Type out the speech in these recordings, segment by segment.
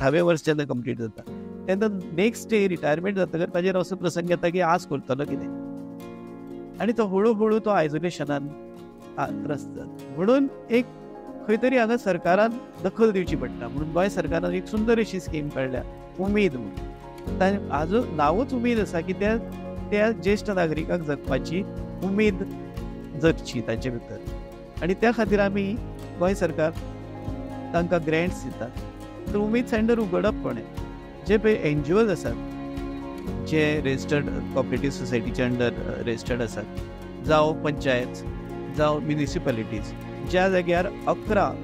60वें verse जेन्ना complete जाता तेन्ना नेक्स्ट डे रिटायरमेंट जातकीर ताजेर असो प्रसंग येता की आज करतलो कितें आनी तो हळू तो आयसोलेशनान त्रस्त जाता. म्हणून एक खंय तरी हांगा सरकारान दखल दिवची पडटा. म्हणून गोंय सरकारान एक सुंदर अशी स्कीम काडल्या उमेद म्हणून. हाजो नांवूच उमेद आसा की त्या ज्येश्ठ नागरिकांक जगपाची उमेद जगची तांचे भितर आनी त्या खातीर आमी गोंय सरकार तांकां ग्रँट्स दिता. तर उमेद सेंटर उगडप कोणें जे पळय NGOs आसात जे रजिस्टर्ड कॉपरेटीव सोसायटीचे अंडर रजिस्टर्ड आसात जावं पंचायत जावं म्युनिसिपालिटीज ज्या जाग्यार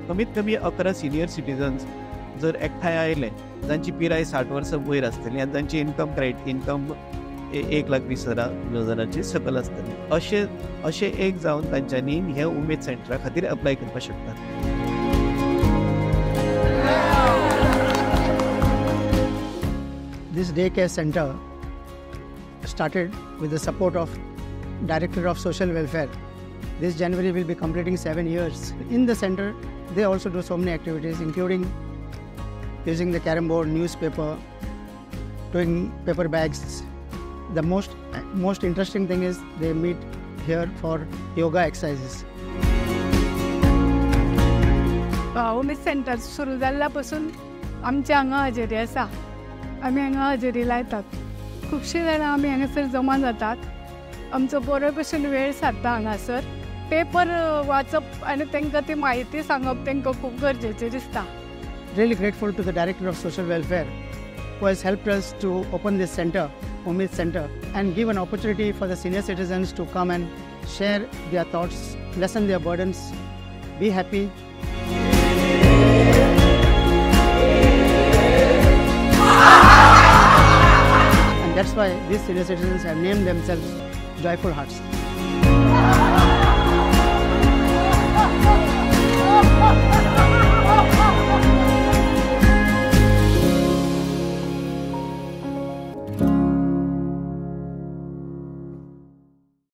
कमीत कमी 11 सिनियर सिटीजन्स जर एकठांय आयले जांची पिराय 60 वर्सां वयर आसतली आनी तांची इन्कम 1,20,000 सकल आसतली अशें एक जावन तांच्यांनी हे उमेद सेंटरा खातीर अप्लाय करपाक शकतात. This daycare center started with the support of Director of Social Welfare. This January will be completing 7 years. In the center, they also do so many activities, including using the carom board, newspaper, doing paper bags. The most interesting thing is they meet here for yoga exercises. Umed centre सुरू जाल्ल्यापासून आमच्या हांगा हजेरी आसा. आमी हांगा हजेरी लायतात. खुबशे जाणां आमी हांगासर जमा जातात. आमचो बरो भशेन वेळ सारता हांगासर. पेपर वाचप आनी तांकां ती म्हायती सांगप तांकां खूब गरजेचें दिसता. Really grateful to the Director of Social Welfare who has helped us to open this center, Umeed Center, and give an opportunity for the senior citizens to come and share their thoughts, lessen their burdens, be happy. And that's why these senior citizens have named themselves Joyful Hearts.